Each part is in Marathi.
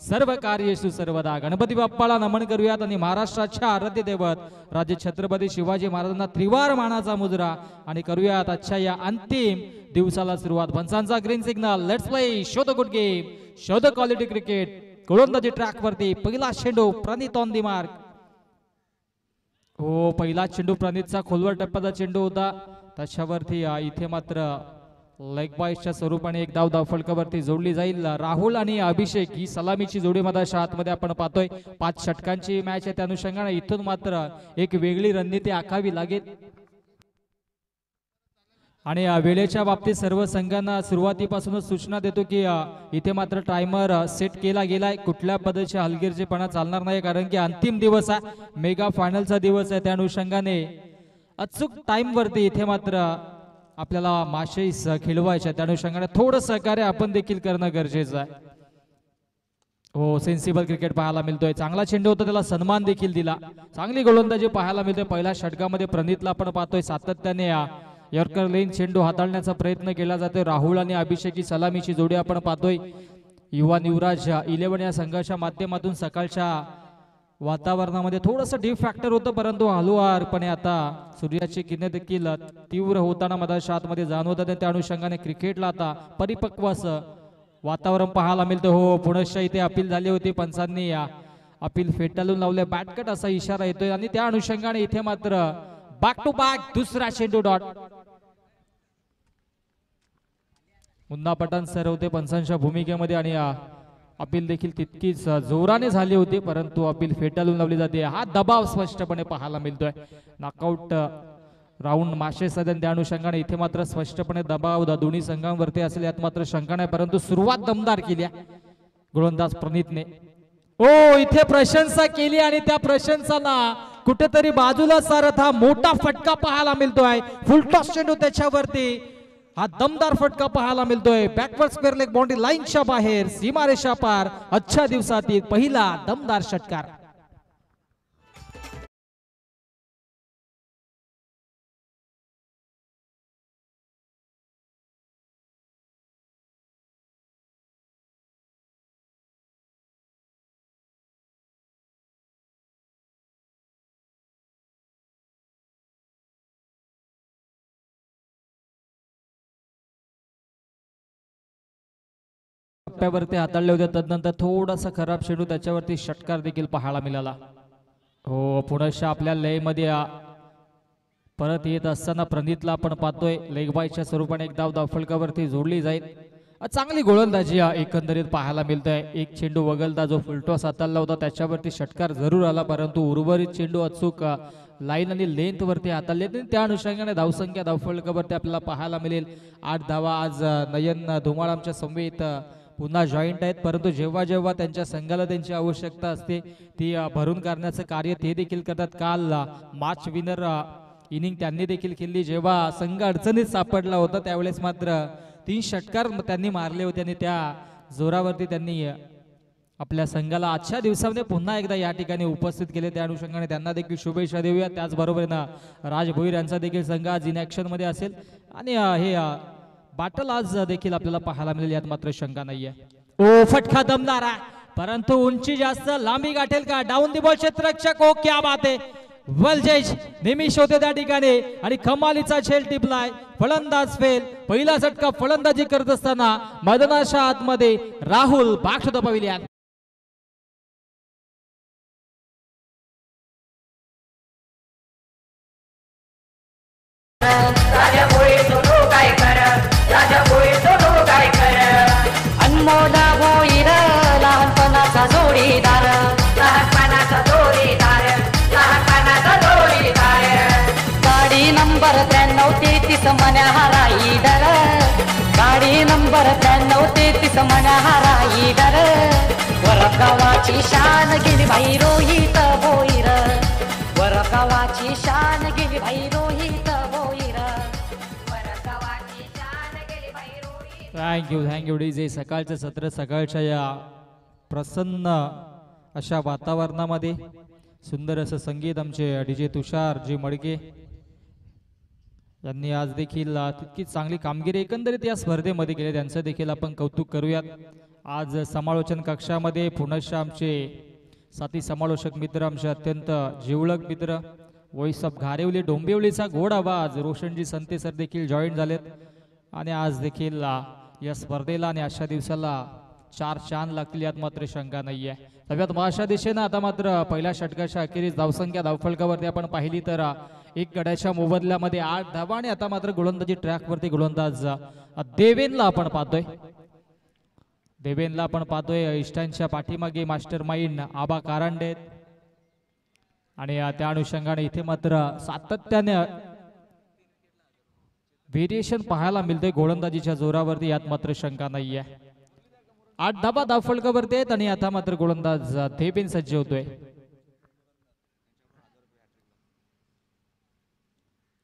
सर्व कार्येषु सर्वदा. गणपती बाप्पाला नमन करूयात आणि महाराष्ट्राच्या आराध्य दैवत राजे छत्रपती शिवाजी महाराजांना त्रिवार मानाचा मुजरा आणि करूयात आजच्या या अंतिम दिवसाला सुरुवात. पंचांचा green signal. Let's play. Show the good game, show the quality cricket. गोलंदाजी ट्रॅक वरती. पहिला चेंडू प्रणित ऑन दी मार्क. हो, पहिला चेंडू प्रणितचा खोलवर टप्प्याचा चेंडू होता. त्याच्यावरती इथे मात्र लेग बायच्या स्वरूपाने एक धाव फलकावरती जोडली जाईल. राहुल आणि अभिषेक ही सलामीची जोडी मधाच्या आतमध्ये आपण पाहतोय. 5 षटकांची मॅच आहे. त्या अनुषंगाने इथून मात्र एक वेगळी रणनीती आखावी लागेल आणि वेळेच्या बाबतीत सर्व संघांना सुरुवातीपासूनच सूचना देतो की इथे मात्र टायमर सेट केला गेलाय. कुठल्या पद्धतीचे हलगर्जीपणा चालणार नाही, कारण की अंतिम दिवस आहे, मेगा फायनलचा दिवस आहे. त्या अनुषंगाने अचूक टाइम वरती इथे मात्र आपल्याला माशे खेळवायचे. त्या अनुषंगाने थोडं सहकार्य आपण देखील करणं गरजेचं आहे. हो, सेन्सिबल क्रिकेट पाहायला मिळतोय. चांगला चेंडू होता, त्याला सन्मान देखील दिला. चांगली गोलंदाजी पाहायला मिळतोय. पहिल्या षटकामध्ये प्रणितला आपण पाहतोय सातत्याने यॉर्कर लेन चेंडू हाताळण्याचा प्रयत्न केला जातोय. राहुल आणि अभिषेक ही सलामीची जोडी आपण पाहतोय. युवा युवराज 11 या संघाच्या माध्यमातून सकाळच्या वातावरणामध्ये थोडंसं डीप फॅक्टर होतं, परंतु हळूवारपणे आता सूर्याची किरणे देखील तीव्र होताना मधाच्या आतमध्ये जाणवतात. त्या अनुषंगाने क्रिकेटला आता परिपक्व असं वातावरण पाहायला मिळतं. हो, पुनश्च इथे अपील झाली होती. पंचांनी अपील फेटाळून लावले. बॅटकट असा इशारा येतोय आणि त्या अनुषंगाने इथे मात्र बॅक टू बॅक दुसरा चेंडू डॉट. पुन्हा पठाण सर होते पंचांच्या भूमिकेमध्ये आणि अपील देखील तितकीच जोराने झाली होती, परंतु अपील फेटाळून लावली जाते. हा दबाव स्पष्टपणे पाहायला मिळतोय. नॉकआउट राऊंड माशे सदन त्या अनुषंगाने इथे मात्र स्पष्टपणे दबाव दोन्ही संघांवरती असेल यात मात्र शंका नाही, परंतु सुरुवात दमदार केली गोलंदाज प्रणितने. ओ, इथे प्रशंसा केली आणि त्या प्रशंसाला कुठेतरी बाजूला सारत हा मोठा फटका पाहायला मिळतोय. फुलटॉस चेंडू त्याच्यावरती हा दमदार फटका पाहायला मिळतोय. बॅकवर्ड स्क्वेअर लेग बाउंड्री लाईनच्या बाहेर सीमारेषा पार. आजच्या दिवसातील पहिला दमदार षटकार. टप्प्यावरती हाताळले होते. तदनंतर थोडासा खराब चेंडू त्याच्यावरती षटकार देखील पाहायला मिळाला. हो, पुनश्च आपल्या लय मध्ये परत येत असताना प्रणितला आपण पाहतोय. लेग बायच्या स्वरूपाने एक धाव फलकावरती जोडली जाईल. चांगली गोलंदाजी एकंदरीत पाहायला मिळतोय. एक चेंडू वगळता जो फुलटॉस हाताळला होता त्याच्यावरती षटकार जरूर आला, परंतु उर्वरित चेंडू अचूक लाईन आणि लेंथ वरती हाताळले. त्या अनुषंगाने धावसंख्या धावफलकावरती आपल्याला पाहायला मिळेल 8 धावा. आज नयन धुमाळ आमच्या समवेत पुन्हा जॉईंट आहेत, परंतु जेव्हा जेव्हा त्यांच्या संघाला त्यांची आवश्यकता असते ती भरून काढण्याचं कार्य ते देखील करतात. काल मॅच विनर इनिंग त्यांनी देखील खेळली. जेव्हा संघ अडचणीत सापडला होता त्यावेळेस मात्र 3 षटकार त्यांनी मारले होते आणि त्या जोरावरती त्यांनी आपल्या संघाला आजच्या दिवसामध्ये पुन्हा एकदा या ठिकाणी उपस्थित केले. त्या अनुषंगाने त्यांना देखील शुभेच्छा देऊया. त्याचबरोबर राज भोईर यांचा देखील संघ आज इन ॲक्शन मध्ये असेल आणि हे बाटल आज देखील आपल्याला पाहायला मिळेल यात मात्र शंका नाहीये. ओ, फटका दमदार, परंतु उंची जास्त, लांबी गाठेल का? Down the ball क्षेत्ररक्षक. ओ, क्या बात आहे. वेल जज निमिष होते त्या ठिकाणी आणि कमालीचा झेल टिपलाय. फलंदाज फेल. पहिला झटका फलंदाजी करत असताना मैदानाच्या आतमध्ये Rahul back to the pavilion. अनमोला भोईर लहानपणाचा जोडीदार, लहानपणाचा जोडीदार, लहानपणाचा जोडीदार. गाडी नंबर 9333 मन्या हा राईडर, गाडी नंबर 9333 मन्या हा राईडर. वरगावाची शान गेली बाई रोहित भोईर, वरगावाची शान गेली बाई रोहित भोईर. Thank you DJ. सकाळचं सत्र सकाळच्या या प्रसन्न अशा वातावरणामध्ये सुंदर असं संगीत आमचे डीजे तुषार जी मडके यांनी आज देखील तितकी चांगली कामगिरी एकंदरीत या स्पर्धेमध्ये केली, त्यांचं देखील आपण कौतुक करूयात. आज समालोचन कक्षामध्ये पुनश्च आमचे साथी समालोचक मित्र, आमचे अत्यंत जिवलग मित्र वैसप घारेवली डोंबिवलीचा गोड आवाज रोशनजी संते सर देखील जॉईन झालेत आणि आज देखील या स्पर्धेला आणि अशा दिवसाला 4 चांद लागतील यात मात्र शंका नाही आहे. सगळ्यात महत्त्वाच्या दिशेनं आता मात्र पहिल्या षटकाच्या अखेरीस धावसंख्या धावफलकावरती आपण पाहिली तर 1 गड्याच्या मोबदल्यामध्ये 8 धावा आणि आता मात्र गोलंदाजी ट्रॅकवरती गोलंदाज देवेनला आपण पाहतोय. देवेनला आपण पाहतोय इष्टांच्या पाठीमागे मास्टर माइंड आबा कारंडे आणि त्या अनुषंगाने इथे मात्र सातत्याने व्हेरिएशन पाहायला मिळतंय गोलंदाजीच्या जोरावरती यात मात्र शंका नाहीये. 8 धाबा धावफलकावरती आहेत आणि आता मात्र गोलंदाज देवेन सज्ज होतोय.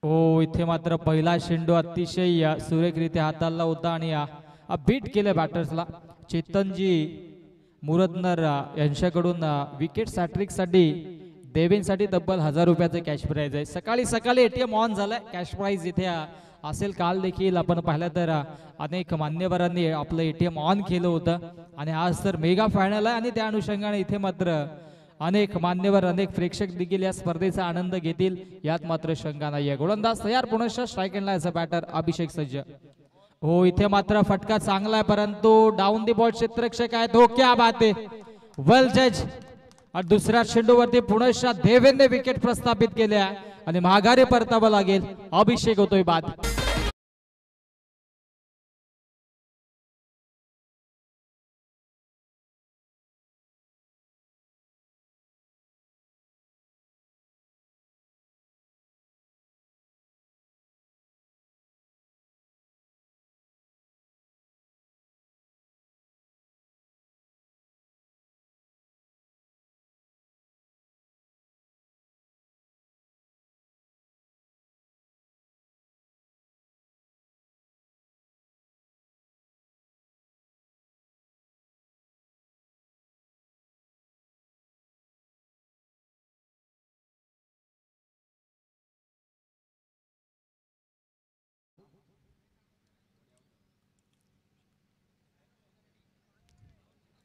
ओ इथे मात्र पहिला चेंडू अतिशय सुरेखरित्या हाताळला होता आणि बीट केलं बॅटर्सला. चेतनजी मुरदनर यांच्याकडून विकेट सॅट्रिक साठी देवेनसाठी तब्बल 1000 रुपयाचं कॅश प्राइज आहे. सकाळी सकाळी एटीएम ऑन झालाय. कॅश प्राइज इथे असेल. काल देखील आपण पाहिलं तर अनेक मान्यवरांनी आपलं एटीएम ऑन केलं होतं आणि आज तर मेगा फायनल आहे आणि त्या अनुषंगाने इथे मात्र अनेक मान्यवर अनेक प्रेक्षक देखील या स्पर्धेचा आनंद घेतील यात मात्र शंका नाहीये. गोलंदाज तयार. पुनश्च स्ट्राईक एंडला याचा बॅटर अभिषेक सज्ज. हो इथे मात्र फटका चांगला आहे परंतु डाऊन दी बॉल क्षेत्ररक्षक आहे. तो क्या बात आहे. वेल जज. दुसऱ्या चेंडूवरती पुनश्च देवेनने विकेट प्रस्थापित केल्या आणि माघारी परतावं लागेल. अभिषेक होतोय बाद.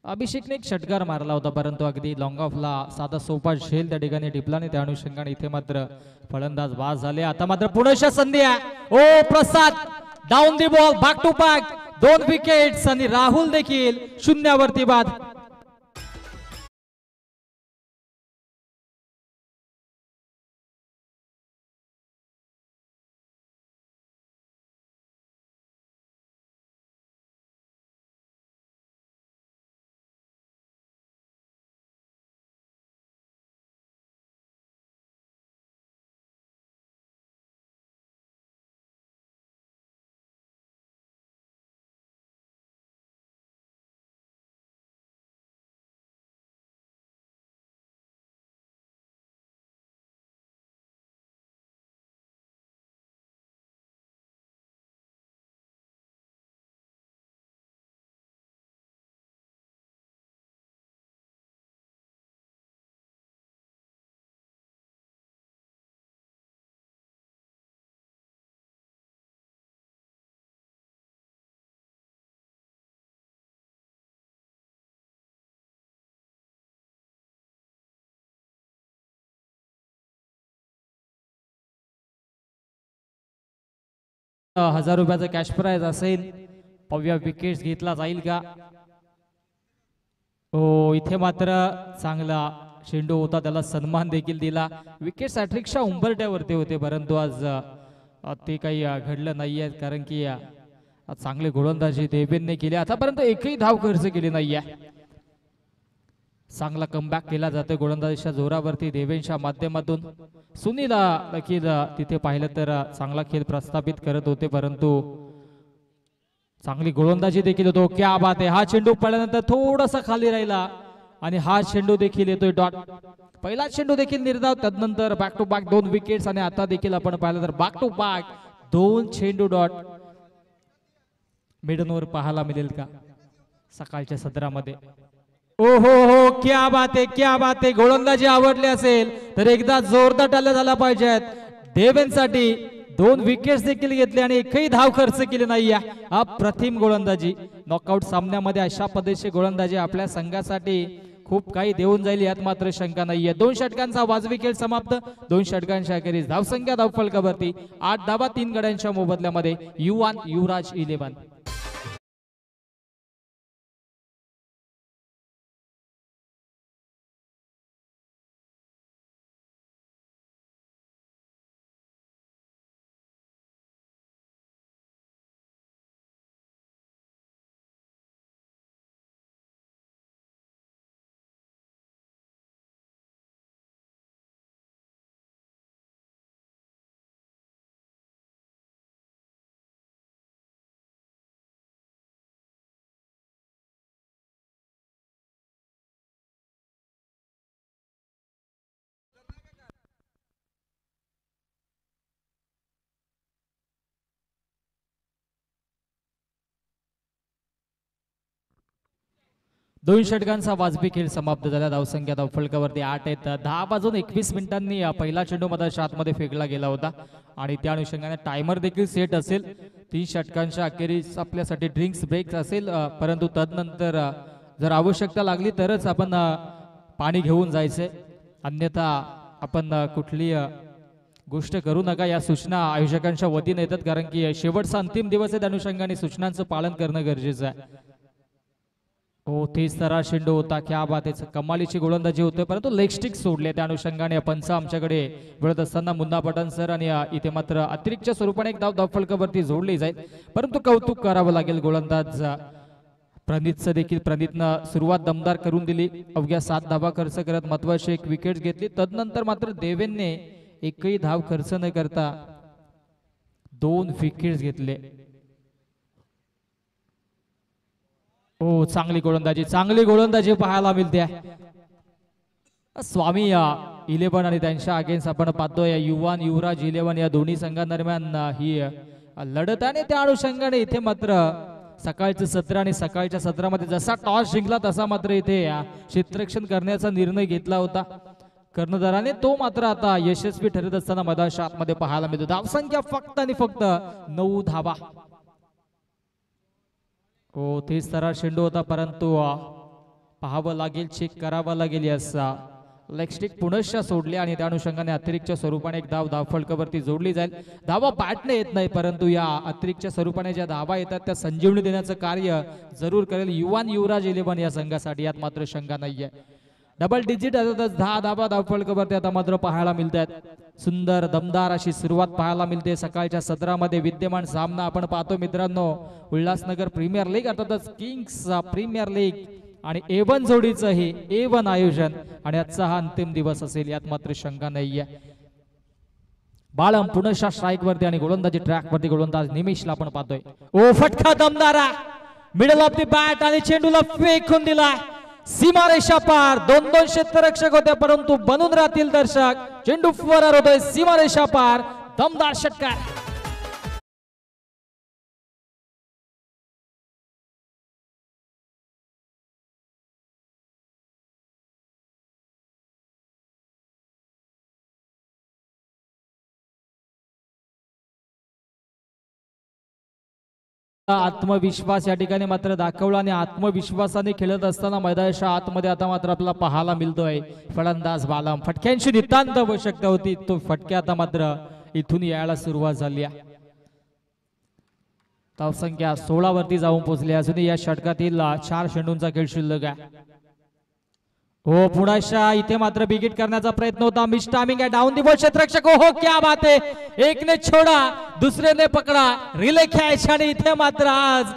अभिषेकने एक षटकार मारला होता परंतु अगदी लॉंग ऑफला साधा सोपा झेल त्या ठिकाणी टिपला नाही. त्या अनुषंगाने इथे मात्र फलंदाज बाद झाले. आता मात्र पुनश्च संधी आहे. ओ Prasad down the ball back to back 2 wickets आणि राहुल देखील शून्यावरती बाद. ₹1000 कॅश प्राइज असेल. पव्या विकेट्स घेतला जाईल का. हो इथे मात्र चांगला चेंडू होता त्याला सन्मान देखील दिला. विकेट सॅट्रिकच्या उंबरट्यावरती होते परंतु आज ते काही घडलं नाहीये कारण की चांगले गोलंदाजी देवेनने केली. आतापर्यंत एकही धाव खर्च केली नाहीये. चांगला कमबॅक केला जातो गोलंदाजीच्या जोरावरती देवेनच्या माध्यमातून. सुनीला देखील तिथे पाहिलं तर चांगला खेळ प्रस्थापित करत होते परंतु चांगली गोलंदाजी देखील होतो. क्या बात आहे. हा चेंडू पडल्यानंतर थोडासा खाली राहिला आणि हा चेंडू देखील येतोय डॉट. पहिला चेंडू देखील निर्धाव. त्यानंतर बॅक टू बॅक 2 विकेट्स आणि आता देखील आपण पाहिलं तर बॅक टू बॅक 2 चेंडू डॉट. मिडन ओव्हर पाहायला मिळेल का सकाळच्या सत्रामध्ये. ओ हो हो क्या बात आहे क्या बात आहे. गोलंदाजी आवडली असेल तर एकदा जोरदार टाळ्या झाला पाहिजेत. देवेनसाठी 2 विकेट्स देखील घेतले आणि एकही धाव खर्च केली नाही. अप्रतिम गोलंदाजी नॉकआउट सामन्यामध्ये अशा पद्धतीची गोलंदाजी आपल्या संघासाठी खूप काही देऊन जाईल यात मात्र शंका नाहीये. 2 षटकांचा वाजवी खेळ समाप्त. 2 षटकांच्या अखेरीस धावसंख्या धावफलकावरती 8 धावा 3 गड्यांच्या मोबदल्यामध्ये युवराज 11. दोन षटकांचा वाजवी खेळ समाप्त झाला. धावसंख्या धावफलकावरती 8 आहेत. 10:21 पहिला चेंडू मधाच्या आतमध्ये फेकला गेला होता आणि त्या अनुषंगाने टायमर देखील सेट असेल. 3 षटकांच्या अखेरीस आपल्यासाठी ड्रिंक्स ब्रेक असेल, परंतु तदनंतर जर आवश्यकता लागली तरच आपण पाणी घेऊन जायचे, अन्यथा आपण कुठली गोष्ट करू नका या सूचना आयोजकांच्या वतीने येतात, कारण की शेवटचा अंतिम दिवस आहे. त्या अनुषंगाने सूचनांचं पालन करणं गरजेचं आहे. हो, तेच तरा शेंडू होता. क्या बात आहे, कमालीची गोलंदाजी होते, परंतु लेग स्टिक सोडले. त्या अनुषंगाने पंच आमच्याकडे वळत असताना मुन्ना पठाण सर आणि इथे मात्र अतिरिक्त स्वरूपाने एक धावफलकावरती जोडली जाईल, परंतु कौतुक करावं लागेल गोलंदाज प्रणितचं देखील. प्रणितनं सुरुवात दमदार करून दिली, अवघ्या 7 धावा खर्च करत महत्वाची एक विकेट घेतली. तदनंतर मात्र देवेनने एकही धाव खर्च न करता 2 विकेट्स घेतले. हो, चांगली गोलंदाजी पाहायला मिळते. स्वामी 11 आणि त्यांच्या अगेन्स्ट आपण पाहतोय युवराज 11 या दोन्ही संघांदरम्यान ही लढत आहे. त्या अनुषंगाने इथे मात्र सकाळचं सत्र आणि सकाळच्या सत्रामध्ये जसा टॉस जिंकला तसा मात्र इथे क्षेत्ररक्षण करण्याचा निर्णय घेतला होता कर्णधाराने, तो मात्र आता यशस्वी ठरत असताना मैदानाच्या आतमध्ये पाहायला मिळतो. धावसंख्या फक्त आणि फक्त 9 धावा. हो, तेच तरा शेंडू होता, परंतु पाहावं लागेल, चेक करावं लागेल. असा लेग स्टिक पुनश्च सोडले आणि त्या अनुषंगाने अतिरिक्त स्वरूपाने एक धावफलकावरती जोडली जाईल. धावा बॅटने येत नाही, परंतु या अतिरिक्त स्वरूपाने ज्या धावा येतात त्या संजीवनी देण्याचं कार्य जरूर करेल युवराज 11 या संघासाठी, यात मात्र शंका नाहीये. डबल डिजिट 10 धावा धावफलकावरती आता मात्र पाहायला मिळत आहेत. सुंदर दमदार अशी सुरुवात पाहायला मिळते सकाळच्या सत्रामध्ये. विद्यमान सामना आपण पाहतो मित्रांनो, उल्हासनगर प्रीमियर लीग अर्थातच किंग्स प्रीमियर लीग आणि A1 जोडीचं हे A1 आयोजन, आणि आजचा हा अंतिम दिवस असेल, यात मात्र शंका नाहीये. बाळम पुनश्च स्ट्राईक वरती आणि गोलंदाजी ट्रॅक वरती गोलंदाज निमेशला आपण पाहतोय. ओ, फटका दमदारा मिडल ऑफ द बॅट आणि चेंडूला फेकून दिला सीमारेषा पार. 2 क्षेत्ररक्षक होते, परंतु बनून राहतील दर्शक. चेंडू फरार होतोय सीमारेषा पार. दमदार षटकार. आत्मविश्वास या ठिकाणी मात्र दाखवला आणि आत्मविश्वासाने खेळत असताना मैदानाच्या आतमध्ये आता मात्र आपल्याला पाहायला मिळतोय फलंदाज बालम. फटक्यांची नितांत आवश्यकता होती, तो फटक्या आता मात्र इथून यायला सुरुवात झाली आहे. धावसंख्या 16 वरती जाऊन पोहोचली. अजूनही या षटकातील 4 चेंडूंचा खेळ शिल्लक आहे. हो, पुन्हा इथे मात्र बिगिट करण्याचा प्रयत्न होता. मिस टायमिंग आहे, डाऊन दी बॉल क्षेत्ररक्षक. हो, क्या बात है, एक ने छोड़ा दुसरे ने पकडा, रिले खेळायचे आणि इथे मात्र आज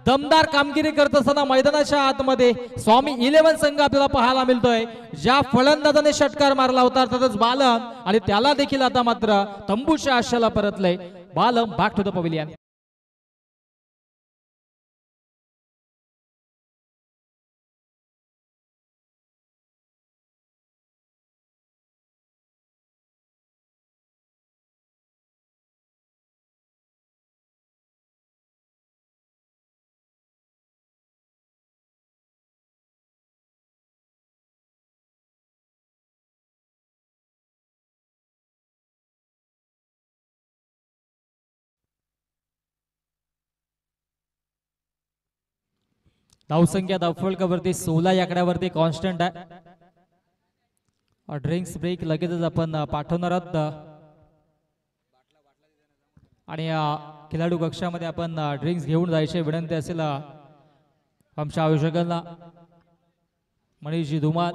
दमदार कामगिरी करत असताना मैदानाच्या आतमध्ये स्वामी 11 संघ आपल्याला पाहायला मिळतोय. ज्या फलंदाजाने षटकार मारला होता अर्थातच बालम, आणि त्याला देखील आता मात्र तंबूच्या आशाला परतलंय. बालम बॅक टू द पवेलियन. धावसंख्या धावफलकावरती 16 या आकड्यावरती कॉन्स्टंट आहे. ड्रिंक्स ब्रेक लगेचच आपण पाठवणार आहोत आणि खेळाडू कक्षामध्ये आपण ड्रिंक्स घेऊन जायची विनंती असेल आमच्या आयोजकांना. मनीषजी धुमाल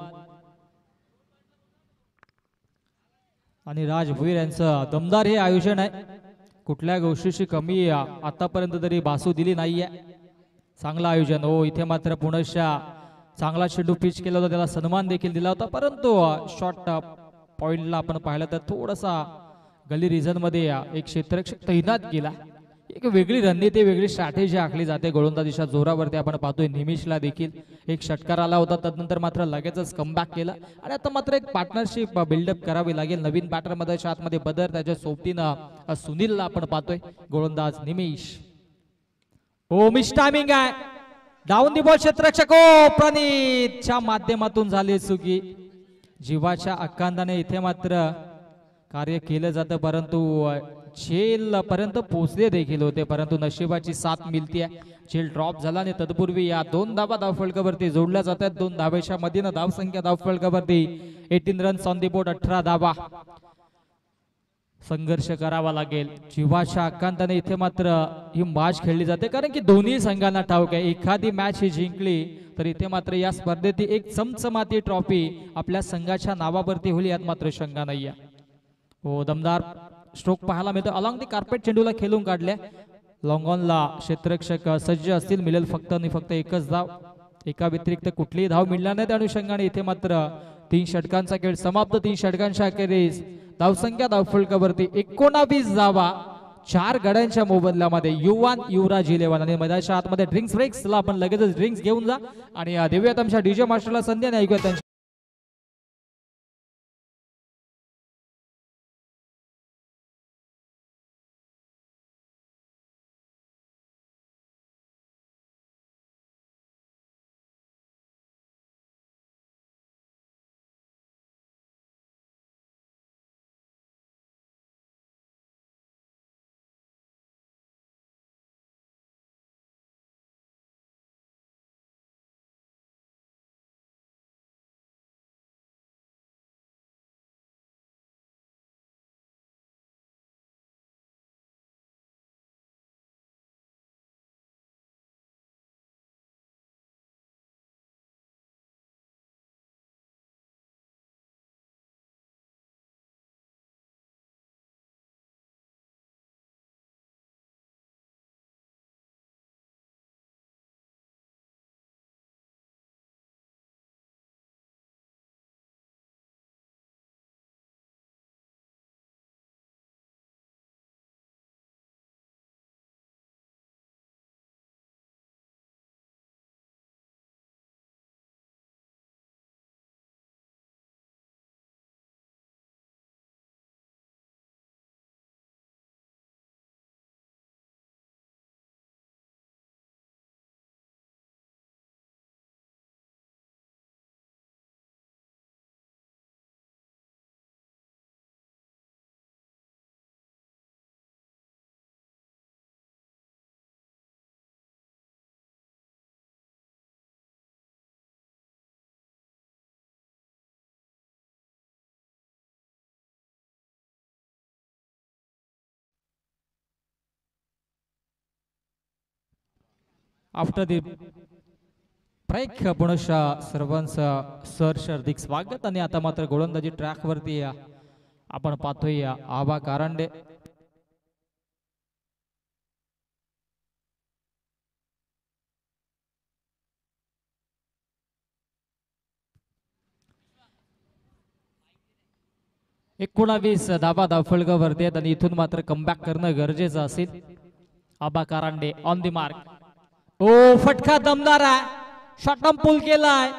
आणि राज भोईर यांचं दमदार हे आयोजन आहे. कुठल्या गोष्टीची कमी आतापर्यंत तरी भासू दिली नाहीये. चांगलं आयोजन. हो इथे मात्र पुनश्चा चांगला चेंडू पिच केला होता, त्याला सन्मान देखील दिला होता, परंतु शॉर्ट पॉइंटला आपण पाहिलं तर थोडासा गली रिझन मध्ये एक क्षेत्ररक्षक तैनात केला. एक वेगळी रणनीती वेगळी स्ट्रॅटेजी आखली जाते गोलंदाजीच्या जोरावरती. आपण पाहतोय निमिषला देखील एक षटकार आला होता, त्यानंतर मात्र लगेचच कमबॅक केला आणि आता मात्र एक पार्टनरशिप बिल्डअप करावी लागेल. नवीन बॅटर मध्ये आतमध्ये बदर, त्याच्या सोबतीनं सुनीलला आपण पाहतोय गोलंदाज निमिष. हो मिस टायमिंग आहे. डाऊन दी बॉल क्षेत्ररक्षक प्रणीतच्या माध्यमातून झाली चुकी. जीवाच्या अकांदाने इथे मात्र कार्य केलं जातं, परंतु झेल पर्यंत पोहोचले देखील होते, परंतु नशिबाची साथ मिळते. झेल ड्रॉप झाला आणि तत्पूर्वी या 2 धावा धावफलकावरती जोडल्या जातात. 2 धावेच्या मधीन धावसंख्या धावफलकावरती 18 रन्स ऑन दी बोर्ड, 18 धावा. संघर्ष करावा लागेल. जीवाच्या आकांताने इथे मात्र ही मॅच खेळली जाते, कारण की दोन्ही संघांना ठाऊक आहे एखादी मॅच ही जिंकली तर इथे मात्र या स्पर्धेत एक चमचमाती ट्रॉफी आपल्या संघाच्या नावावरती होईल, यात मात्र शंका नाही आहे. हो दमदार स्ट्रोक पाहायला मिळतो. अलॉंग दी कार्पेट चेंडूला खेळून काढल्या. लॉंग ऑनला क्षेत्ररक्षक सज्ज असतील. मिळेल फक्त आणि फक्त एकच धाव. एका व्यतिरिक्त कुठलीही धाव मिळणार नाही. त्या अनुषंगाने इथे मात्र 3 षटकांचा खेळ समाप्त. 3 षटकांच्या अखेरीस धावसंख्या धावफलकावरती 19 धावा 4 गड्यांच्या मोबदल्यामध्ये युवान युवराज 11. आणि मैदानाच्या आतमध्ये ड्रिंक्स ब्रेक्सला आपण लगेचच ड्रिंक्स घेऊन जा आणि देऊयात आमच्या डीजे मास्टरला संधी आणि ऐकूया त्यांच्या. आफ्टर दी ब्रेक पुनश्च सर्वांचं सहर्ष हार्दिक स्वागत. आणि आता मात्र गोलंदाजी ट्रॅक वरती आपण पाहतोय आबा कारंडे. एकोणावीस धाबा धावफलकावरती आहेत आणि इथून मात्र कमबॅक करणं गरजेचं असेल. आबा कारंडे ऑन दी मार्क. ओ फटका दमदार आहे. शॉटम पुल केलाय.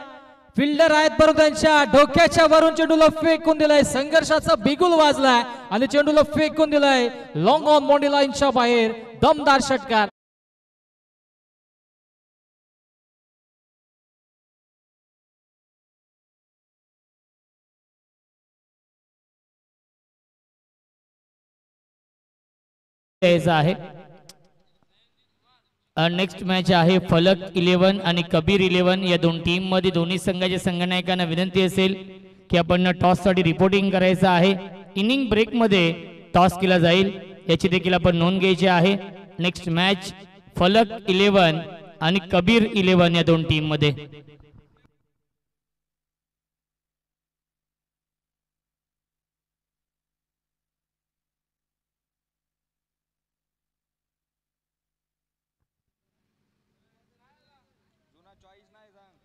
फिल्डर आहेत परंतु त्यांच्या डोक्याच्या वरून चेंडूला फेकून दिलाय. संघर्षाचा बिगुल वाजलाय आणि चेंडूला फेकून दिलाय लॉंग ऑन बाउंड्री लाईनच्या बाहेर. दमदार षटकार. आहे नेक्स्ट मॅच आहे फलक 11 आणि कबीर 11 या दोन टीम मध्ये दोन्ही संघाच्या संघनायकांना विनंती असेल की आपण टॉस साठी रिपोर्टिंग करायचं आहे. इनिंग ब्रेक मध्ये टॉस केला जाईल याची देखील आपण नोंद घ्यायची आहे. नेक्स्ट मॅच फलक 11 आणि कबीर 11 या दोन टीम मध्ये.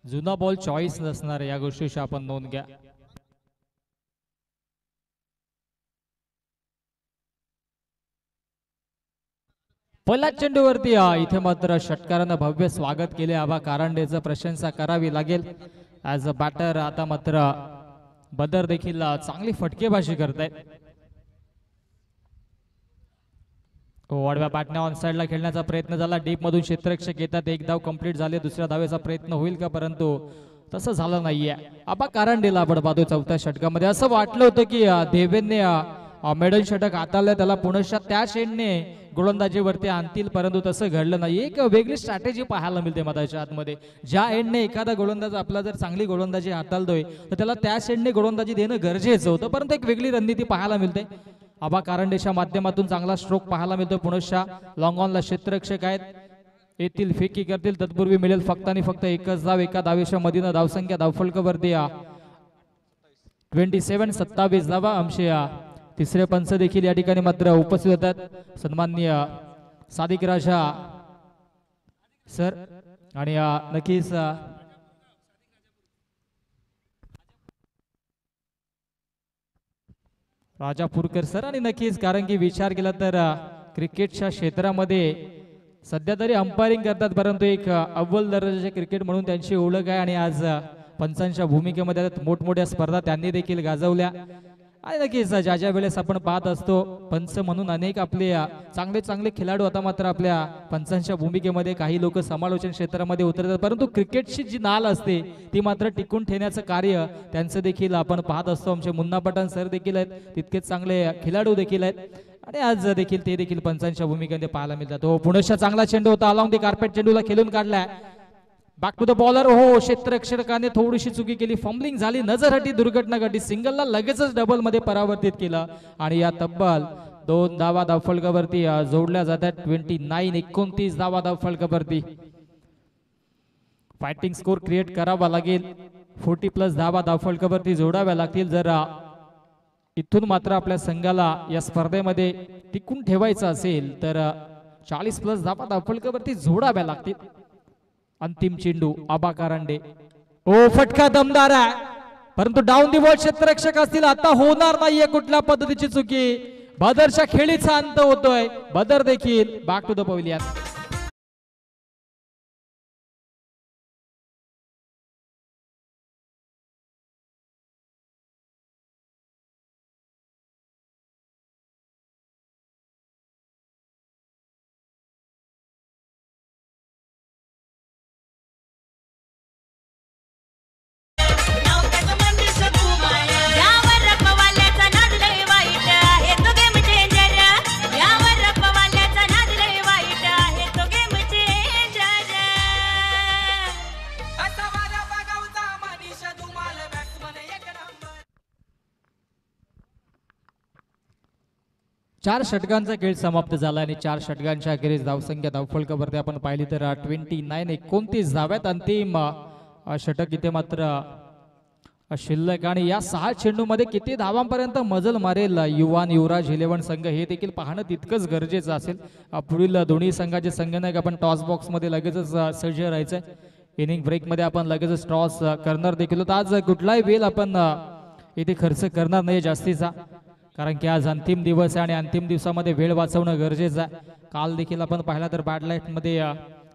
जुना बॉल चॉईस नसणार या गोष्टीची आपण नोंद घ्या. पहिल्या चेंडूवरती इथे मात्र षटकारानं भव्य स्वागत केले. आबा कारंडेचं प्रशंसा करावी लागेल. ॲज अ बॅटर आता मात्र बदर देखील चांगली फटकेबाजी करतायत. वाडव्या बॅटने ऑन साइडला खेळण्याचा प्रयत्न झाला. डीप मधून क्षेत्ररक्षक येतात. एक धाव कंप्लीट झाले. दुसऱ्या धावेचा प्रयत्न होईल का, परंतु तसं झालं नाहीये. आबा कारंडेला आपण पाहतो चौथ्या षटकामध्ये. असं वाटलं होतं की देवेंने मेडल षटक हाताळलं, त्याला पुनश्च त्या शेंडने गोलंदाजीवरती आणतील, परंतु तसं घडलं नाही. एक वेगळी स्ट्रॅटेजी पाहायला मिळते मधाच्या आतमध्ये. ज्या एंडने एखादा गोलंदाज आपला जर चांगली गोलंदाजी हाताळतोय तर त्याला त्या शेंडने गोलंदाजी देणं गरजेचं होतं, परंतु एक वेगळी रणनीती पाहायला मिळते. आबा कारंडेच्या माध्यमातून चांगला स्ट्रोक पाहायला मिळतो. पुनश्च लॉंग ऑनला क्षेत्ररक्षक आहेत, येथील फेकी करतील. तत्पूर्वी मिळेल फक्त आणि फक्त एकच धाव. एका धावेच्या मधीनं धावसंख्या धावफलकावरती 27 धावा. आमचे तिसरे पंच देखील या ठिकाणी मात्र उपस्थित होतात. सन्माननीय सादिक राजा सर आणि नक्कीच राजापूरकर सर. आणि नक्कीच कारण की विचार केला तर क्रिकेटच्या क्षेत्रामध्ये सध्या तरी अंपायरिंग करतात, परंतु एक अव्वल दर्जाचे क्रिकेट म्हणून त्यांची ओळख आहे. आणि आज पंचांच्या भूमिकेमध्ये मोठमोठ्या स्पर्धा त्यांनी देखील गाजवल्या. आणि नक्कीच ज्या ज्या वेळेस आपण पाहत असतो पंच म्हणून अनेक आपले चांगले चांगले खेळाडू आता मात्र आपल्या पंचांच्या भूमिकेमध्ये काही लोक समालोचन क्षेत्रामध्ये उतरतात, परंतु क्रिकेटची जी नाल असते ती मात्र टिकून ठेवण्याचं कार्य त्यांचं देखील आपण पाहत असतो. आमचे मुन्ना पठाण सर देखील आहेत, तितकेच चांगले खेळाडू देखील आहेत. आणि आज देखील ते देखील पंचांच्या भूमिकेमध्ये पाहायला मिळतात. हो, पुनश्च चांगला चेंडू होता. अलॉंग दी कार्पेट चेंडूला खेळून काढलाय. Back to the bowler. हो, क्षेत्ररक्षकाने थोडीशी चुकी केली, फंबलिंग झाली, नजरहटी दुर्घटना घडली. सिंगलला लगेचच डबल मध्ये परावर्तित केलं आणि या तब्बल 2 धावा धावफलकावरती जोडल्या जातात. 29 धावा धावफलकावरती. फायटिंग स्कोर क्रिएट करावा लागेल. 40+ धावा धावफलकावरती जोडाव्या लागतील जर इथून मात्र आपल्या संघाला या स्पर्धेमध्ये टिकून ठेवायचं असेल तर 40+ धावा धावफलकावरती जोडाव्या लागतील. अंतिम चेंडू आबा कारंडे. ओ, फटका दमदार आहे, परंतु डाऊन दी बॉल क्षेत्ररक्षक असतील. आता होणार नाहीये कुठल्या पद्धतीची चुकी. बदरच्या खेळीचा अंत होतोय. बदर देखील बॅक टू द पवेलियन. चार षटकांचा खेळ समाप्त झाला आणि 4 षटकांच्या अखेरीस धावसंख्या धावफलकावरती आपण पाहिली तर 29 धाव्यात अंतिम षटक इथे मात्र शिल्लक. आणि या 6 चेंडूमध्ये किती धावांपर्यंत मजल मारेल युवराज 11 संघ हे देखील पाहणं तितकंच गरजेचं असेल. पुढील दोन्ही संघाचे संघनायक आपण टॉस बॉक्स मध्ये लगेचच सज्ज राहायचंय. इनिंग ब्रेक मध्ये आपण लगेचच टॉस करणार देखील. आज कुठलाही वेळ आपण इथे खर्च करणार नाही जास्तीचा, कारण की आज अंतिम दिवस आहे आणि अंतिम दिवसामध्ये वेळ वाचवणं गरजेचं आहे. काल देखील आपण पाहिला तर बॅड लाईट मध्ये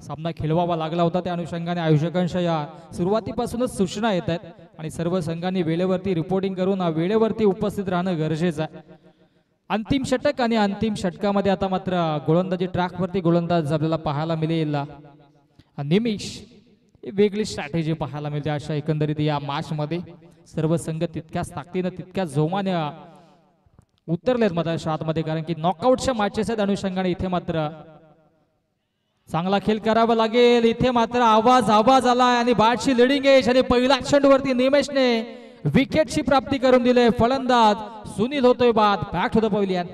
सामना खेळवावा लागला होता. त्या अनुषंगाने आयोजकांच्या या सुरुवातीपासूनच सूचना येत आहेत आणि सर्व संघांनी वेळेवरती रिपोर्टिंग करून वेळेवरती उपस्थित राहणं गरजेचं आहे. अंतिम षटक आणि अंतिम षटकामध्ये आता मात्र गोलंदाजी ट्रॅकवरती गोलंदाज आपल्याला पाहायला मिळेल निमिष. वेगळी स्ट्रॅटेजी पाहायला मिळते अशा एकंदरीत या मॅच मध्ये. सर्व संघ तितक्याच ताकदीनं तितक्याच जोमाने उतरलेत मधाच्या आतमध्ये, कारण की नॉकआउटच्या मॅचेस आहेत अनुषंगाने इथे मात्र चांगला खेळ करावा लागेल. इथे मात्र आवाज आलाय आणि बाटशी लिडिंग एज आणि पहिल्या चेंडूवरती निमेशने विकेटची प्राप्ती करून दिले. फलंदाज सुनील होतोय बाद. Back to the pavilion.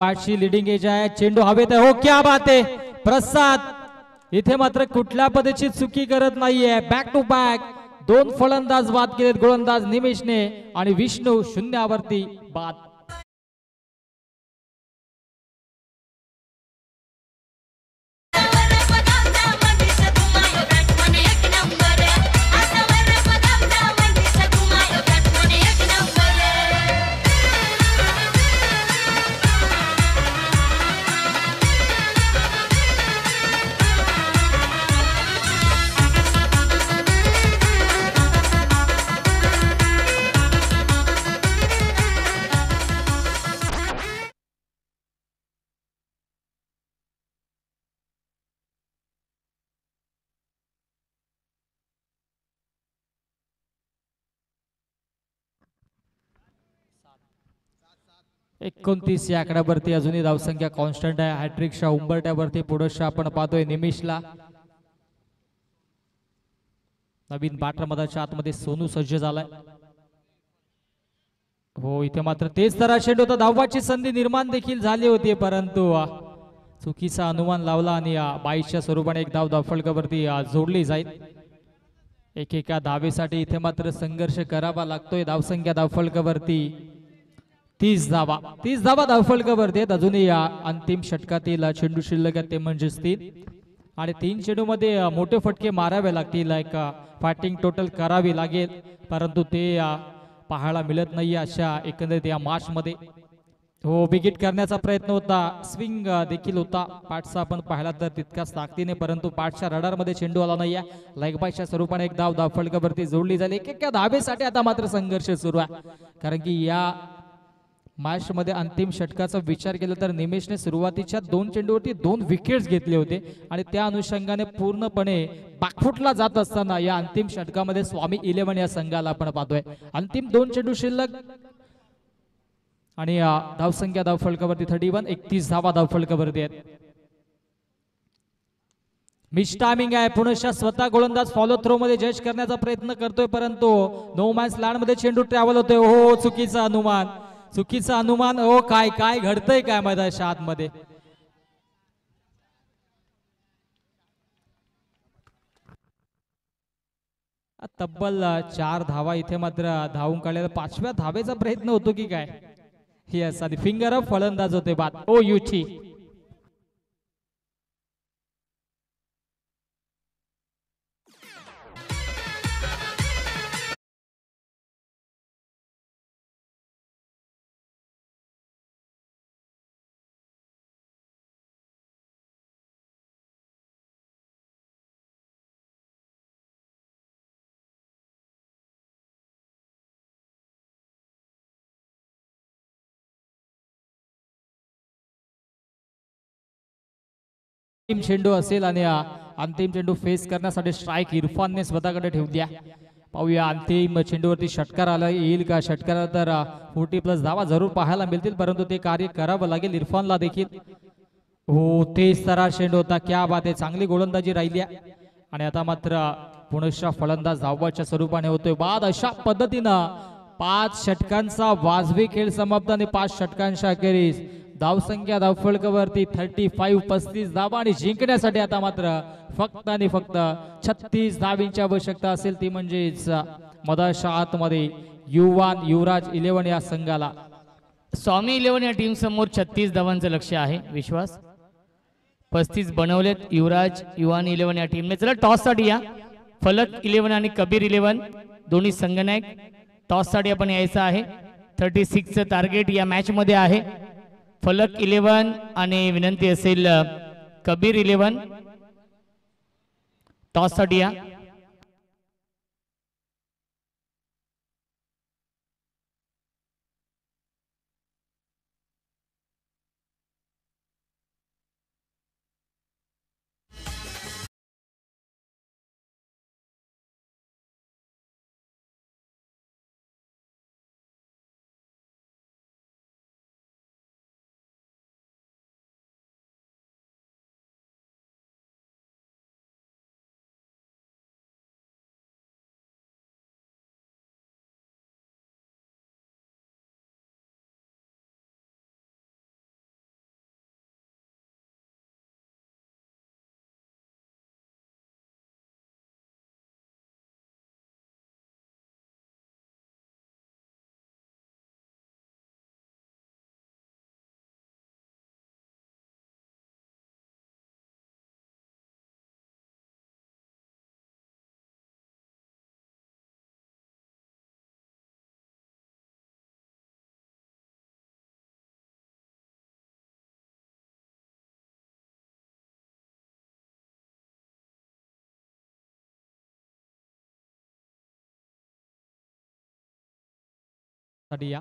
बाटशी लिडिंग एज आहे. चेंडू हवेत आहे. हो क्या बात आहे प्रसाद. इथे मात्र कुठल्या पद्धतीची चुकी करत नाहीये. बॅक टू बॅक दोन फलंदाज बाद केलेत. गोलंदाज निमेशने आणि विष्णू शून्यावरती बाद. एकोणतीस या आकड्यावरती अजूनही धावसंख्या कॉन्स्टंट आहे. हॅट्रिकच्या उंबरट्यावरती पुढच्या आपण पाहतोय निमिषला. नवीन बाटरमधाच्या आतमध्ये सोनू सज्ज झालाय. हो इथे मात्र तेच तर चेंडू होता. धावाची संधी निर्माण देखील झाली होती परंतु चुकीचा अनुमान लावला आणि 22च्या स्वरूपाने एक धाव धावफलकावरती जोडली जाईल. एकेका धावेसाठी इथे मात्र संघर्ष करावा लागतोय. धावसंख्या धावफलकावरती 30 धावा धावफलकावरती आहेत. अजूनही या अंतिम षटकातील चेंडू शिल्लक आहेत ते म्हणजेच 3 आणि 3 चेंडू मध्ये मोठे फटके मारावे लागतील. एक फायटिंग टोटल करावी लागेल परंतु ते पाहायला मिळत नाही अशा एकंदरीत या मॅच मध्ये. हो विकेट करण्याचा प्रयत्न होता. स्विंग देखील होता पाठचा आपण पाहिला तर तितकाच ताकदीने परंतु पाठच्या रडार मध्ये चेंडू आला नाही. लेग बायच्या स्वरूपाने एक धाव धावफलकावरती जोडली झाली. एकेका धावेसाठी आता मात्र संघर्ष सुरू आहे कारण की या मॅच मध्ये अंतिम षटकाचा विचार केला तर निमेशने सुरुवातीच्या 2 चेंडूवरती 2 विकेट्स घेतले होते आणि त्या अनुषंगाने पूर्णपणे बाकफुटला जात असताना या अंतिम षटकामध्ये स्वामी 11 या संघाला आपण पाहतोय. अंतिम 2 चेंडू शिल्लक आणि धावसंख्या धावफलकावरती 31 धावा धावफलकावरती आहेत. मिस टायमिंग आहे. पुनश्च स्वतः गोलंदाज फॉलो थ्रो मध्ये जज करण्याचा प्रयत्न करतोय परंतु नो मॅन्स लँड मध्ये चेंडू ट्रॅव्हल होतोय. हो चुकीचा अनुमान. हो काय घडतंय काय मैदानाच्या आतमध्ये. तब्बल 4 धावा इथे मात्र धावून काढलेला 5व्या धावेचा प्रयत्न होतो की काय. यस आणि फिंगर अप फलंदाज होते बाद. ओ युची अंतिम चेंडू असेल आणि अंतिम चेंडू फेस करण्यासाठी स्ट्राइक इरफानने स्वतःकडे ठेवल्या. पाहूया अंतिम चेंडूवरती षटकार आला येईल का. षटकार तर 40+ धावा जरूर पाहायला मिळतील परंतु ते कार्य करावं लागेल इरफानला देखील. हो तेच तरा चेंडू होता. क्या बात आहे. चांगली गोलंदाजी राहिली आणि आता मात्र पुनश्च फलंदाज धावाच्या स्वरूपाने होतोय बाद. अशा पद्धतीनं 5 षटकांचा वाजवी खेळ समाप्त आणि 5 षटकांच्या अखेरीस धावसंख्या धावफलकावरती 35 धावा आणि जिंकण्यासाठी आता मात्र फक्त आणि फक्त 36 धावींची आवश्यकता असेल. ती म्हणजेच मधाच्या आतमध्ये युवराज 11 या संघाला. स्वामी 11 या टीम समोर 36 धावांचं लक्ष्य आहे. विश्वास 35 बनवलेत. युवराज युवान 11 या टीमने. चला टॉस साठी या. फलक 11 आणि कबीर 11 दोन्ही संघनायक टॉस साठी आपण यायचं आहे. 36चं टार्गेट या मॅच मध्ये आहे. फलक 11 आणि विनंती असेल कबीर 11 टॉस साठी या. साठी या.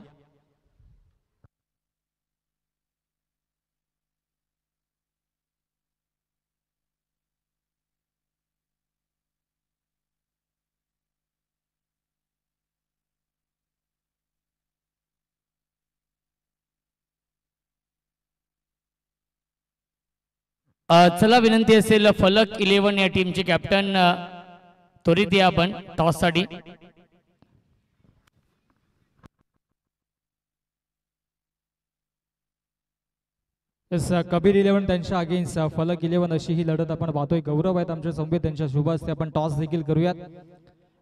चला विनंती असेल फलक 11 या टीमचे कॅप्टन त्वरित या आपण टॉस साठी. कबीर 11 त्यांच्या अगेन्स्ट फलक 11 अशी ही लढत आपण पाहतोय. गौरव आहेत आमच्या समवेत त्यांच्या शुभ हस्ते आपण टॉस देखील करूयात.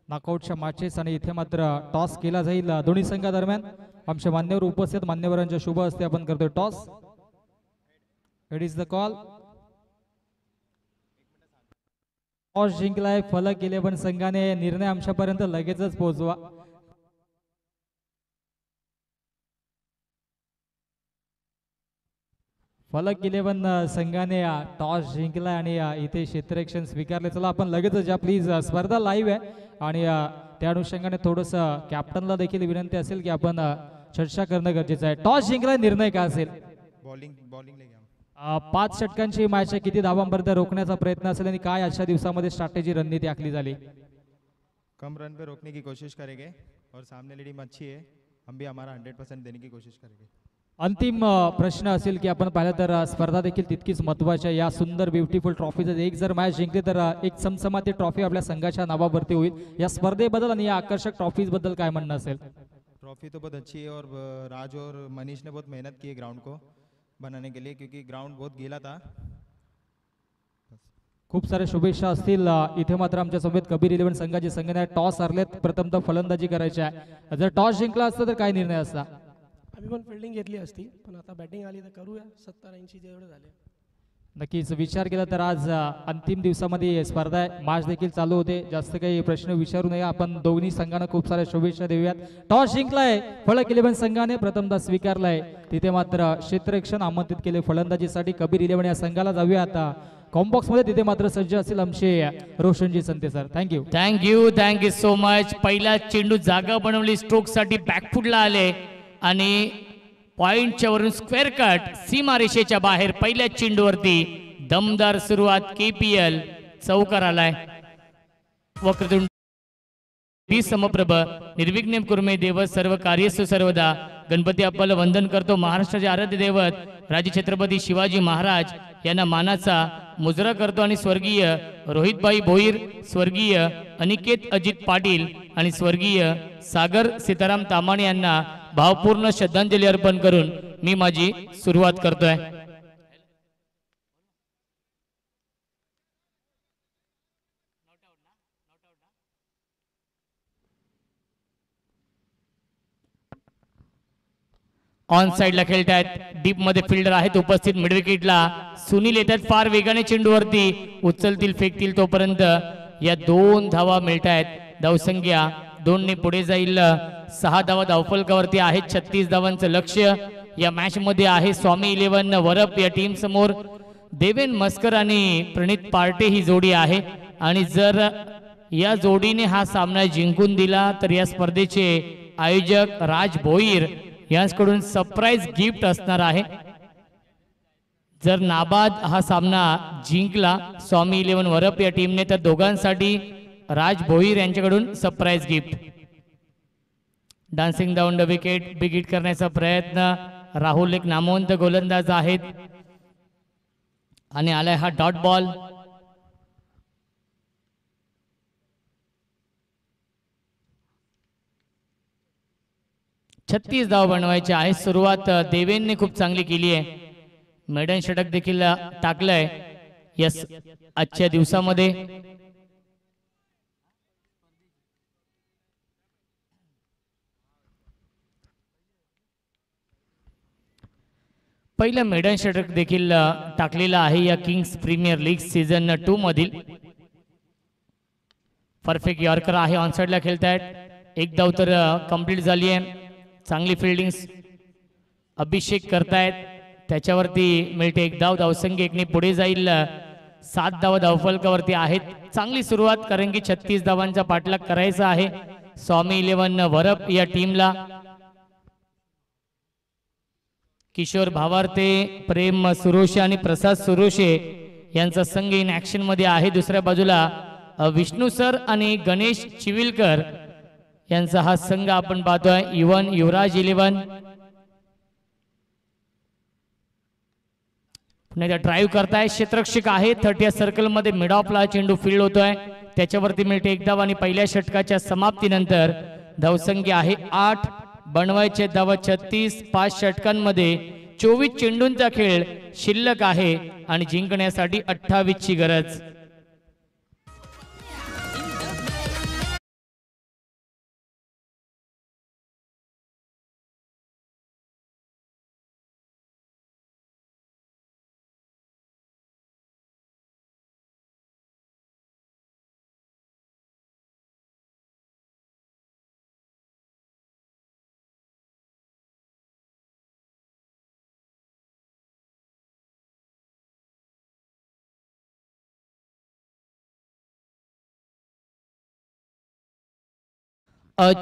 नॉकआउटच्या मॅचेस आणि इथे मात्र टॉस केला जाईल दोन्ही संघादरम्यान. आमचे मान्यवर उपस्थित मान्यवरांच्या शुभ हस्ते आपण करतोय toss. It is the call. Toss जिंकलाय फलक 11 संघाने. निर्णय आमच्यापर्यंत लगेचच पोहोचवा. फलक 11 संघाने टॉस जिंकला आणि इथे क्षेत्ररक्षण स्वीकारले. चला आपण लगेचच या प्लीज. स्पर्धा लाईव्ह आहे आणि त्या अनुषंगाने थोडंसं कॅप्टनला देखील विनंती असेल की आपण चर्चा करणं गरजेचं आहे. टॉस जिंकला, निर्णय काय असेल? बॉलिंग 5 षटकांची मॅच आहे. किती धावांपर्यंत रोखण्याचा प्रयत्न असेल आणि काय आजच्या दिवसामध्ये स्ट्रॅटेजी रणनीती आखली झाली? कम रन पे रोकने की कोशिश करेंगे और सामने वाली टीम अच्छी है, हम भी हमारा 100% देने की कोशिश करेंगे. अंतिम प्रश्न असेल की आपण पाहिलं तर स्पर्धा देखील तितकीच महत्त्वाची आहे. या सुंदर ब्युटिफुल ट्रॉफीचं एक जर मॅच जिंकली तर एक समसमाती ट्रॉफी आपल्या संघाच्या नावावरती होईल. या स्पर्धेबद्दल आणि या आकर्षक ट्रॉफीज बद्दल काय म्हणणं असेल? ट्रॉफी तो बहुत अच्छी है और राज और मनीष ने बहुत मेहनत की है ग्राउंड को बनाने के लिए, क्योंकि ग्राउंड बहुत गीला था. खूप साऱ्या शुभेच्छा असतील. इथे मात्र आमच्या सोबत कबीर 11 संघाचे संघाने टॉस हरलेत. प्रथमतः फलंदाजी करायची आहे. जर टॉस जिंकला असता तर काय निर्णय असता? आम्ही पण फिल्डिंग घेतली असती, पण आता बॅटिंग आली तर करूया. 70-80 जेवढे झाले. नक्कीच विचार केला तर आज अंतिम दिवसामध्ये स्पर्धा आहे. मॅच देखील चालू होते. जास्त काही प्रश्न विचारू नये. आपण दोन्ही संघांना खूप साऱ्या शुभेच्छा देऊयात. टॉस जिंकलाय फलक 11 संघाने. प्रथमतः स्वीकारलाय. तिथे मात्र क्षेत्ररक्षण आमंत्रित केले फलंदाजीसाठी कबीर 11 या संघाला. जाऊया आता कॉम्बॉक्स मध्ये. तिथे मात्र सज्ज असतील आमचे Roshanji Sante sir. Thank you. Thank you so much. पहिला चेंडू जागा बनवली स्ट्रोक साठी. बॅकफुटला आले आणि पॉइंटच्या वरून स्क्वेअर कट सीमारेषेच्या बाहेर. पहिल्या चेंडूवरती दमदार सुरुवात. KPL चौकार आलाय. वक्रतुंड समप्रभ निर्विघ्न कुर्मे देव सर्व कार्यसु सर्वदा. गणपती अप्पाला वंदन करतो. महाराष्ट्राचे आराध्य दैवत राजे छत्रपती शिवाजी महाराज यांना मानाचा मुजरा करतो आणि स्वर्गीय रोहितभाई भोईर, स्वर्गीय अनिकेत अजित पाटील आणि स्वर्गीय सागर सीताराम तामाणे यांना भावपूर्ण श्रद्धांजली अर्पण करून मी माझी सुरुवात करतोय. ऑन साइडला खेळतायत, डीप मध्ये फिल्डर आहेत उपस्थित. मिड विकेटला सुनील येतात फार वेगाने चेंडूवरती, उचलतील फेकतील तोपर्यंत या 2 धावा मिळतायत. धावसंख्या 2 ने पुढे जाईल. 6 धावा धावफलकावरती आहेत. 36 धावांचं लक्ष्य या मॅच मध्ये आहे. स्वामी 11 वरप या टीम समोर देवेन मस्कर आणि प्रणित पार्टे ही जोडी आहे आणि जर या जोडीने हा सामना जिंकून दिला तर या स्पर्धेचे आयोजक राज भोईर यांच्याकडून सरप्राईज गिफ्ट असणार आहे. जर नाबाद हा सामना जिंकला स्वामी 11 वरप या टीमने तर दोघांसाठी राज भोईर यांच्याकडून surprise gift. Dancing down the wicket, big hit करण्याचा प्रयत्न. राहुल एक नामवंत गोलंदाज आहेत आणि आलाय हा डॉट बॉल. छत्तीस धाव बनवायचे आहे. सुरुवात देवेनने खूप चांगली केली आहे. मेडन षटक देखील टाकलंय यस आजच्या दिवसामध्ये. पहिलं मेडन षटक देखील टाकलेलं आहे या किंग्स प्रीमियर लीग सीझन 2 मधील. परफेक्ट यॉर्कर आहे. ऑनसाइडला खेळतायत. एक धाव तर कंप्लीट झाली आहे. चांगली फिल्डिंग अभिषेक करतायत, त्याच्यावरती मिळते एक धाव. धावसंख्या 1 ने पुढे जाईल. 7 धावा धावफलकावरती आहेत. चांगली सुरुवात कारण की 36 धावांचा पाठलाग करायचा आहे स्वामी 11 वरप या टीमला. किशोर भावार्ते, प्रेम सुरोशे आणि प्रसाद सुरोशे यांचा संघ इन ऍक्शन मध्ये आहे. दुसऱ्या बाजूला विष्णू सर आणि गणेश चिविलकर यांचा हा संघ आपण पाहतोय. युवराज 11 पुन्हा एकदा ड्राईव्ह करताय. क्षेत्ररक्षक आहे. 30 सर्कल मध्ये मिड ऑफला चेंडू फील्ड होतोय, त्याच्यावरती मिळते एक धाव आणि पहिल्या षटकाच्या समाप्तीनंतर धावसंख्या आहे 8. बनवायचे धावा 36. 5 षटकांमध्ये 24 चेंडूंचा खेळ शिल्लक आहे आणि जिंकण्यासाठी 28 ची गरज.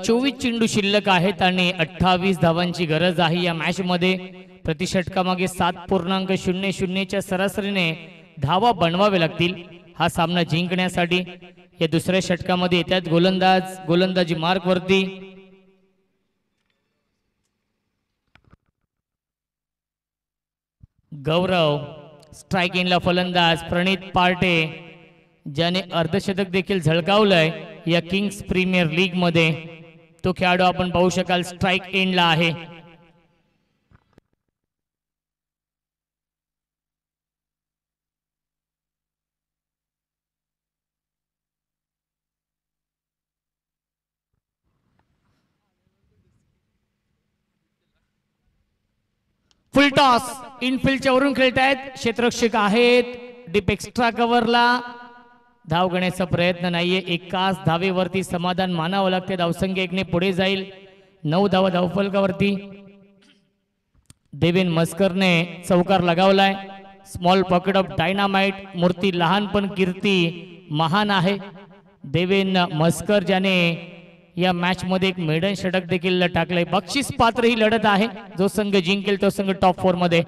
चोवीस चेंडू शिल्लक आहेत आणि 28 धावांची गरज आहे या मॅच मध्ये. प्रति षटकामागे 7.00च्या सरासरीने धावा बनवावे लागतील हा सामना जिंकण्यासाठी. या दुसऱ्या षटकामध्ये येतात गोलंदाजी मार्क वरती. गौरव स्ट्राइकिंगला फलंदाज. प्रणित पार्टे ज्याने अर्धशतक देखील झळकावलंय या किंग्स प्रीमियर लीग मध्ये, तो खेळाडू आपण पाहू शकाल स्ट्राइक एंडला आहे. फुल टॉस इनफिल्डच्या वरून खेळतायत. क्षेत्ररक्षक आहेत. डीप एक्स्ट्रा कव्हरला धाव घेण्याचा प्रयत्न नाहीये. एकाच धावेवरती समाधान मानावं लागते. धावसंख्या 1 ने पुढे जाईल. 9 धावा धावफलकावरती. देवेन मस्करने चौकार लगावलाय. Small pocket of dynamite. मूर्ती लहान पण कीर्ती महान आहे. देवेन मस्कर ज्याने या मॅच मध्ये एक मेडन षटक देखील टाकलंय. बक्षीस पात्र ही लढत आहे. जो संघ जिंकेल तो संघ टॉप 4 मध्ये.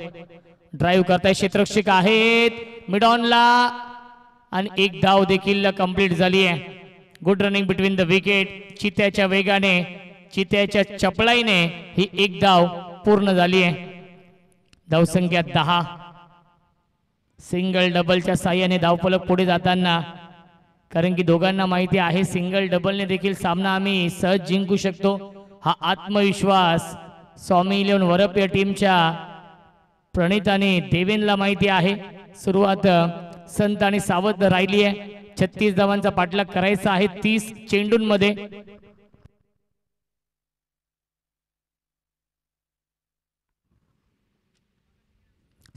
ड्राईव्ह करताय. क्षेत्ररक्षक आहेत मिड ऑनला आणि एक धाव देखील कंप्लीट झाली आहे. Good running between the wicket. चित्याच्या वेगाने, चित्याच्या चपळाईने ही एक धाव पूर्ण झाली आहे. धावसंख्या 10. सिंगल डबलच्या साह्याने धावफलक पुढे जाताना, कारण की दोघांना माहिती आहे सिंगल डबलने देखील सामना आम्ही सहज जिंकू शकतो. हा आत्मविश्वास स्वामी 11 वरप या टीमच्या प्रणित आणि देवेनला माहिती आहे. सुरुवात संत आणि सावध राहिली आहे. 36 धावांचा पाठलाग करायचा आहे 30 चेंडूंमध्ये.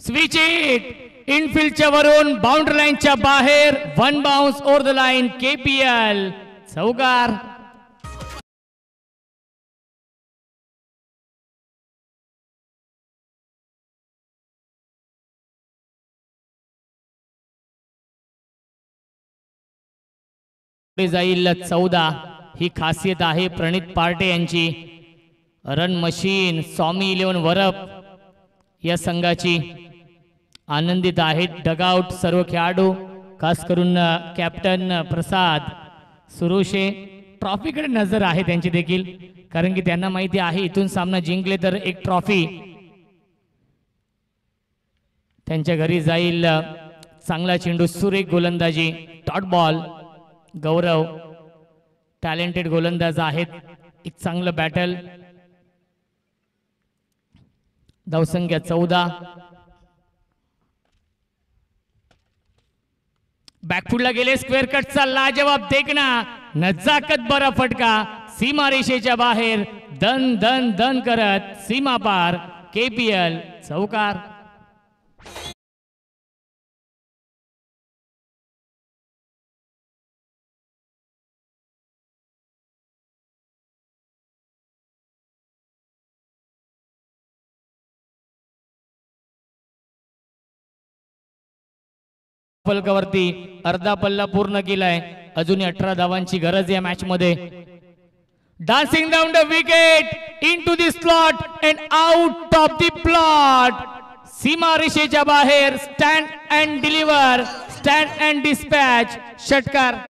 स्विच इट इनफिल्डच्या वरून बाउंड्री लाईनच्या बाहेर 1 bounce over the line KPL चौकार. जाईल 14. ही खासियत आहे प्रणित पार्टे यांची. रन मशीन स्वामी 11 वरप या संघाची. आनंदित आहेत डगआउट सर्व खेळाडू, खास करून कॅप्टन प्रसाद सुरुशे. ट्रॉफीकडे नजर आहे त्यांची देखील, कारण की त्यांना माहिती आहे इथून सामना जिंकले तर एक ट्रॉफी त्यांच्या घरी जाईल. चांगला चेंडू, सुरेख गोलंदाजी, डॉट बॉल. गौरव टॅलेंटेड गोलंदाज आहेत. एक चांगलं बॅटल. धावसंख्या 14. बॅकफुटला गेले, स्क्वेअर कटचा लाजवाब देखना, नजाकत बरा फटका सीमा रेषेच्या बाहेर, दन दन दन करत सीमा पार. KPL चौकार. फलकावरती अर्धा पल्ला पूर्ण केलाय. अजून 18 धावांची गरज या मॅच मध्ये. Dancing down the wicket into the slot and out of the plot. सीमा रेषेच्या बाहेर. Stand and deliver, stand and dispatch. षटकार.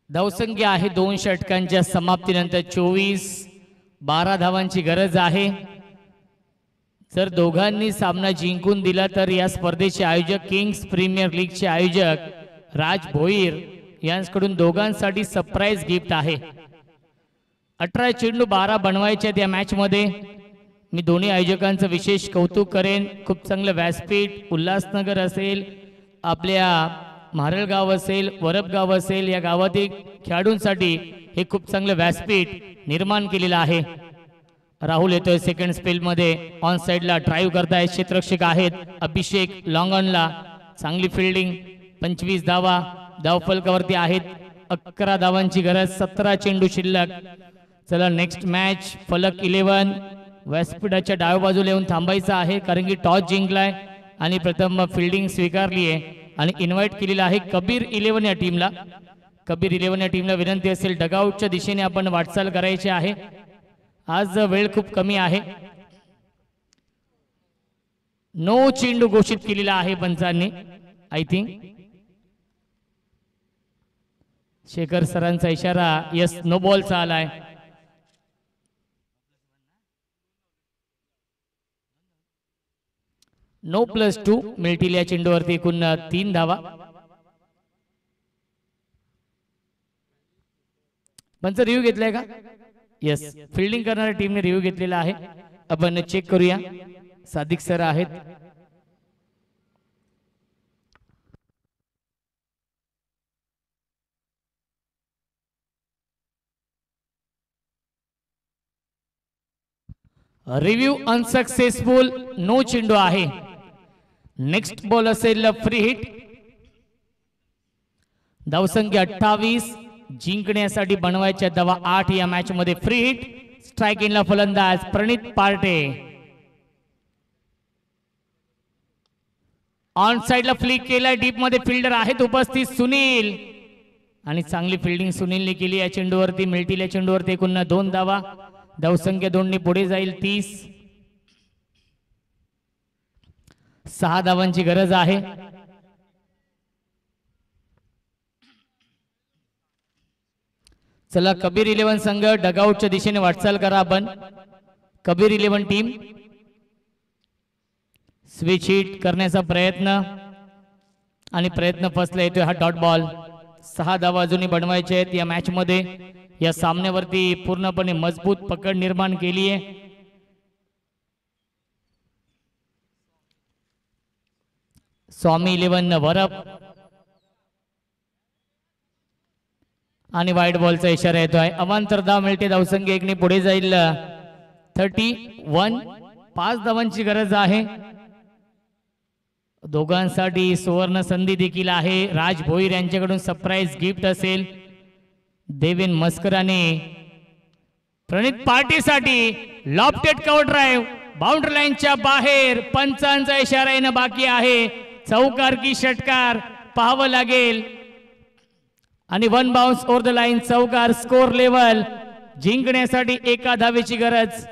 धावसंख्या आहे 2 षटकांच्या समाप्तीनंतर 24. 12 धावांची गरज आहे. जर दोघांनी सामना जिंकून दिला तर या स्पर्धेचे आयोजक किंग्स प्रीमियर लीगचे आयोजक राज भोईर यांच्याकडून दोघांसाठी सरप्राईज गिफ्ट आहे. 18 चेंडू 12 बनवायचे या मॅच मध्ये. मी दोन्ही आयोजकांचं विशेष कौतुक करेन. खूप चांगलं व्यासपीठ, उल्हासनगर असेल, आपल्या म्हारळगाव असेल, वरपगाव असेल, या गावातील खेळाडूंसाठी हे खूप चांगलं व्यासपीठ निर्माण केलेलं आहे. राहुल येतोय सेकंड स्पेल मध्ये. ऑन साइडला ड्राईव्ह करताय क्षेत्ररक्षक आहेत अभिषेक. लॉंग ऑनला चांगली फिल्डिंग. 25 धावा धावफलकावरती आहेत. 11 धावांची गरज. 17 चेंडू शिल्लक. चला नेक्स्ट मॅच फलक 11. व्यासपीठाच्या डाव्या बाजूला येऊन थांबायचं आहे, कारण की टॉस जिंकलाय आणि प्रथम फिल्डिंग स्वीकारली आहे आणि इन्व्हाइट केलेला आहे कबीर 11 या टीमला. कबीर 11 या टीमला विनंती असेल डगआउटच्या दिशेने आपण वाटचाल करायची आहे. आज वेळ खूप कमी आहे. नो चेंडू घोषित केलेला आहे पंचांनी. आय थिंक शेखर सरांचा इशारा यस नो बॉलचा आलाय. नो +2 मिळतील या चेंडूवरती. एकूण 3 धावा. पंच रिव्ह्यू घेतलाय का? यस, फिल्डिंग करणाऱ्या टीमने रिव्ह्यू घेतलेला आहे. आपण चेक करूया. सादिक सर आहेत. Review unsuccessful. नो चेंडू आहे. नेक्स्ट बॉल असेल फ्री हिट. धावसंख्या 28. जिंकण्यासाठी बनवायच्या धावा 8 या मॅच मध्ये. Free hit. स्ट्राइक इनला फलंदाज प्रणित पार्टे. ऑन साइडला फ्लिक केलाय. डीप मध्ये फिल्डर आहेत उपस्थित सुनील, आणि चांगली फिल्डिंग सुनीलने केली या चेंडूवरती. मिळतील या चेंडूवरती एकूण 2 धावा. धावसंख्या 2 ने पुढे जाईल. 30. 6 धावांची गरज आहे. चला कबीर 11 संघ डगआउटच्या दिशेने वाटचाल करा आपण. कबीर 11 टीम स्विच हिट करण्याचा प्रयत्न आणि प्रयत्न फसला येतोय. हा डॉट बॉल. 6 धावा अजूनही बनवायचे आहेत या मॅच मध्ये. या सामन्यावरती पूर्णपणे मजबूत पकड निर्माण केली आहे. स्वामी 11 वरप आणि वाईट बॉलचा इशारा येतोय. अवांतर धाव मिळते. धावसंख्या 1 ने पुढे जाईल. 31. 5 धावांची गरज आहे. दोघांसाठी सुवर्ण संधी देखील आहे. राज भोईर यांच्याकडून सरप्राईज गिफ्ट असेल. देवेन मस्कराने प्रणित पार्टीसाठी लॉफ्टेड कव्हर ड्राईव्ह बाउंड्री लाईनच्या बाहेर. पंचांचा इशारा येणं बाकी आहे. चौकार की षटकार पाहावं लागेल. आणि 1 बाउन्स ओव्हर द लाईन. चौकार. स्कोर लेवल जिंकण्यासाठी 1 धावेची गरज.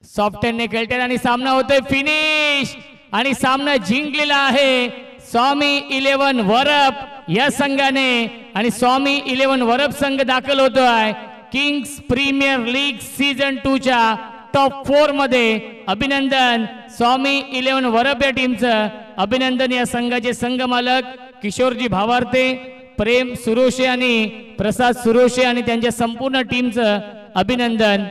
सॉफ्टने खेळतात आणि सामना होतोय फिनिश. आणि सामना जिंकलेला आहे स्वामी 11 वरप या संघाने. आणि स्वामी 11 वरप संघ दाखल होतोय किंग्स प्रीमियर लीग सीझन 2 च्या टॉप 4 मध्ये. अभिनंदन स्वामी 11 वरप या टीमचं. अभिनंदन या संघाचे संघ मालक किशोरजी भावार्ते, प्रेम सुरोशे आणि प्रसाद सुरोशे आणि त्यांच्या संपूर्ण टीमचं अभिनंदन.